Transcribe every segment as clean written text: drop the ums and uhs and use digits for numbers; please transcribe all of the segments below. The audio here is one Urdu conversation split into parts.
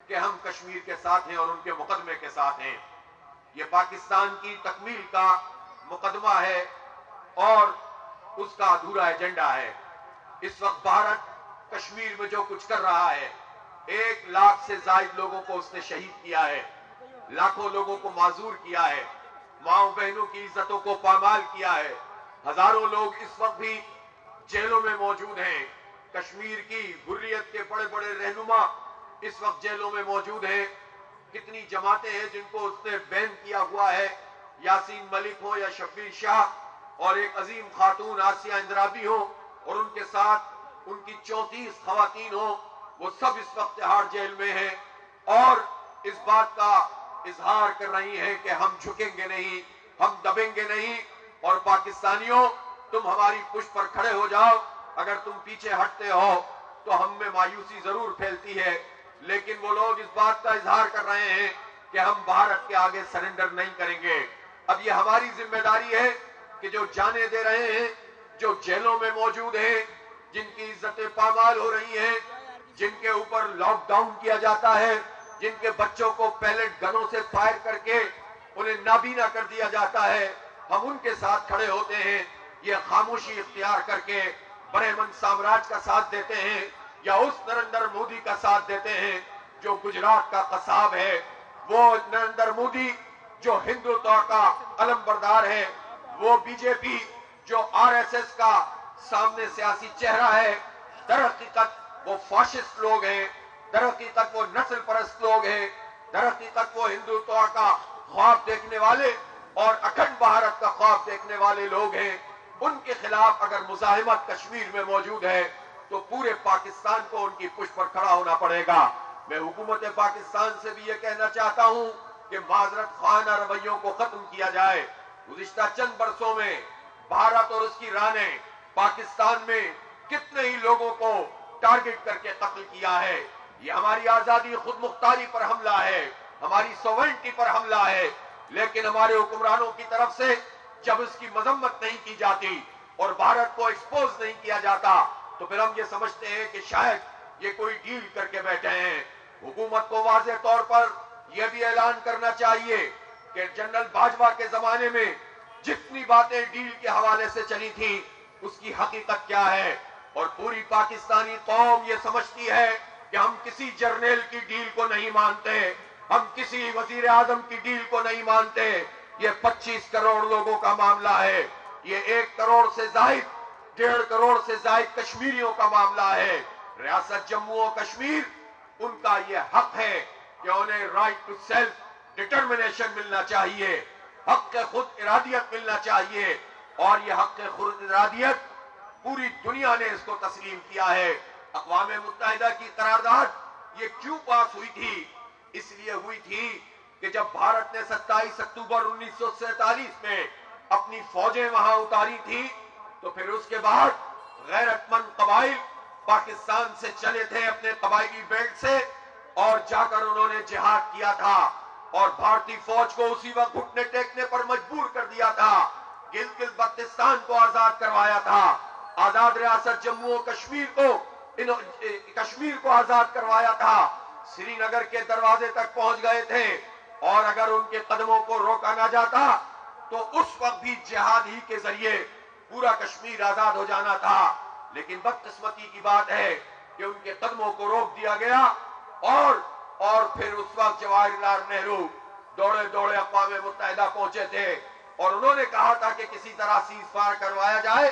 کہ ہم کشمیر کے ساتھ ہیں اور ان کے مقدمے کے ساتھ ہیں. یہ پاکستان کی تکمیل کا مقدمہ ہے اور اس کا ادھورا ایجنڈا ہے. اس وقت بھارت کشمیر میں جو کچھ کر رہا ہے، 1 لاکھ سے زائد لوگوں کو اس نے شہید کیا ہے، لاکھوں لوگوں کو معذور کیا ہے، ماؤں بہنوں کی عزتوں کو پامال کیا ہے. ہزاروں لوگ اس وقت بھی جیلوں میں موجود ہیں. کشمیر کی حریت کے بڑے بڑے رہنما اس وقت جیلوں میں موجود ہیں. کتنی جماعتیں ہیں جن کو اس نے بین کیا ہوا ہے، یاسین ملک ہو یا شبیر شاہ اور ایک عظیم خاتون آسیہ اندرابی ہو اور ان کے ساتھ ان کی 34 خواتین ہوں، وہ سب اس وقت تہاڑ جیل میں ہیں اور اس بات کا اظہار کر رہی ہیں کہ ہم جھکیں گے نہیں، ہم دبیں گے نہیں. اور پاکستانیوں، تم ہماری پشت پر کھڑے ہو جاؤ. اگر تم پیچھے ہٹتے ہو تو ہم میں مایوسی ضرور پھیلتی ہے، لیکن وہ لوگ اس بات کا اظہار کر رہے ہیں کہ ہم بھارت کے آگے سرنڈر نہیں کریں گے. اب یہ ہماری ذمہ داری ہے کہ جو جانیں دے رہے ہیں، جو جیلوں میں موجود ہیں، جن کی عزتیں پامال ہو رہی ہیں، جن کے اوپر لاک ڈاؤن کیا جاتا ہے، جن کے بچوں کو پیلٹ گنوں سے فائر کر کے انہیں نابینا کر دیا جاتا ہے، ہم ان کے ساتھ کھڑے ہوتے ہیں. یہ خاموشی اختیار کر کے برہمن سامراج کا ساتھ دیتے ہیں یا اس نریندر مودی کا ساتھ دیتے ہیں جو گجرات کا قصاب ہے، وہ نریندر مودی جو ہندوتوا کا علم بردار ہے، وہ بی جے پی جو RSS کا سامنے سیاسی چہرہ ہے. در حقیقت وہ فاشسٹ لوگ ہیں، در حقیقت وہ نسل پرست لوگ ہیں، در حقیقت وہ ہندوتوا کا خواب دیکھنے والے اور اکھنڈ بھارت کا خواب دیکھنے والے لوگ ہیں. ان کے خلاف اگر مزاحمت کشمیر میں موجود ہے تو پورے پاکستان کو ان کی پشت پر کھڑا ہونا پڑے گا. میں حکومت پاکستان سے بھی یہ کہنا چاہتا ہوں کہ معذرت خواہانہ رویوں کو ختم کیا جائے. گزشتہ چند برسوں میں بھارت اور اس کی رانیں پاکستان میں کتنے ہی لوگوں کو ٹارگٹ کر کے قتل کیا ہے. یہ ہماری آزادی خود مختاری پر حملہ ہے، ہماری سوورنٹی پر حملہ ہے. لیکن ہمارے حکمرانوں کی طرف سے جب اس کی مذمت نہیں کی جاتی اور بھارت کو ایکسپوز نہیں کیا جاتا تو پھر ہم یہ سمجھتے ہیں کہ شاید یہ کوئی ڈیل کر کے بیٹھے ہیں. حکومت کو واضح طور پر یہ بھی اعلان کرنا چاہیے کہ جنرل باجوہ کے زمانے میں جتنی باتیں ڈیل کے حوالے سے چلی تھیں اس کی حقیقت کیا ہے. اور پوری پاکستانی قوم یہ سمجھتی ہے کہ ہم کسی جرنیل کی ڈیل کو نہیں مانتے، ہم کسی وزیر اعظم کی ڈیل کو نہیں مانتے. یہ 25 کروڑ لوگوں کا معاملہ ہے، یہ 1 کروڑ سے زائد 1.5 کروڑ سے زائد کشمیریوں کا معاملہ ہے. ریاست جموں و کشمیر، ان کا یہ حق ہے کہ انہیں رائٹ ٹو سیلف ڈٹرمنیشن ملنا چاہیے، حق خود ارادیت ملنا چاہیے. اور یہ حق خود ارادیت پوری دنیا نے اس کو تسلیم کیا ہے. اقوام متحدہ کی قرارداد یہ کیوں پاس ہوئی تھی؟ اس لیے ہوئی تھی کہ جب بھارت نے 27 اکتوبر 1947 میں اپنی فوجیں وہاں اتاری تھی تو پھر اس کے بعد غیرت مند قبائل پاکستان سے چلے تھے اپنے قبائلی بیلٹ سے اور جا کر انہوں نے جہاد کیا تھا اور بھارتی فوج کو اسی وقت گھٹنے ٹیکنے پر مجبور کر دیا تھا. گلگت بلتستان کو آزاد کروایا تھا، آزاد ریاست جموں و کشمیر کو آزاد کروایا تھا. سری نگر کے دروازے تک پہنچ گئے تھے اور اگر ان کے قدموں کو روکا نہ جاتا تو اس وقت بھی جہاد ہی کے ذریعے پورا کشمیر آزاد ہو جانا تھا. لیکن بدقسمتی کی بات ہے کہ ان کے قدموں کو روک دیا گیا اور پھر اس وقت جواہر لال نہرو دوڑے دوڑے اقوام متحدہ پہنچے تھے اور انہوں نے کہا تھا کہ کسی طرح سیز فائر کروایا جائے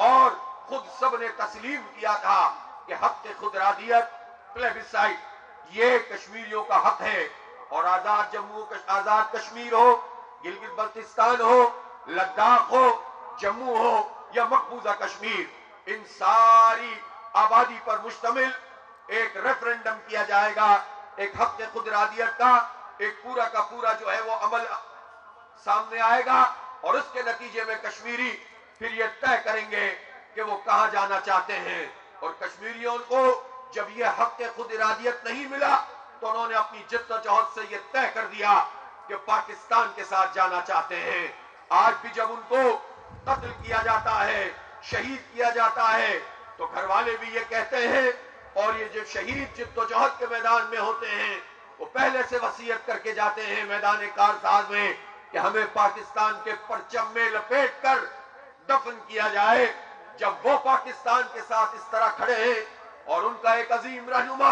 اور خود سب نے تسلیم کیا تھا کہ حق خود ارادیت پلیبسائٹ یہ کشمیریوں کا حق ہے. اور آزاد کشمیر ہو، گلگت بلتستان ہو، لداخ ہو، جموں ہو یا مقبوضہ کشمیر، ان ساری آبادی پر مشتمل ایک ریفرنڈم کیا جائے گا، ایک حق خود ارادیت کا ایک پورا کا پورا جو ہے وہ عمل سامنے آئے گا اور اس کے نتیجے میں کشمیری پھر یہ طے کریں گے کہ وہ کہاں جانا چاہتے ہیں. اور کشمیریوں کو جب یہ حق خود ارادیت نہیں ملا تو انہوں نے اپنی جد و جہد سے یہ طے کر دیا کہ پاکستان کے ساتھ جانا چاہتے ہیں. آج بھی جب ان کو قتل کیا جاتا ہے، شہید کیا جاتا ہے تو گھر والے بھی یہ کہتے ہیں اور یہ جو شہید جد و جہد کے میدان میں ہوتے ہیں پہلے سے وصیت کر کے جاتے ہیں میدان کارساز میں کہ ہمیں پاکستان کے پرچم میں لپیٹ کر دفن کیا جائے. جب وہ پاکستان کے ساتھ اس طرح کھڑے ہیں اور ان کا ایک عظیم رہنما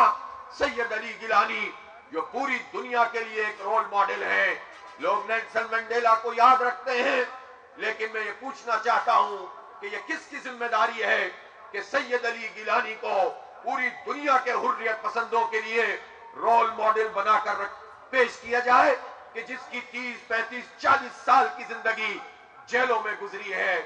سید علی گیلانی جو پوری دنیا کے لیے ایک رول ماڈل ہے، لوگ نیلسن منڈیلا کو یاد رکھتے ہیں، لیکن میں یہ پوچھنا چاہتا ہوں کہ یہ کس کی ذمہ داری ہے کہ سید علی گیلانی کو پوری دنیا کے حریت پسندوں کے لیے رول ماڈل بنا کر پیش کیا جائے کہ جس کی 30 35 40 سال کی زندگی جیلوں میں گزری ہے.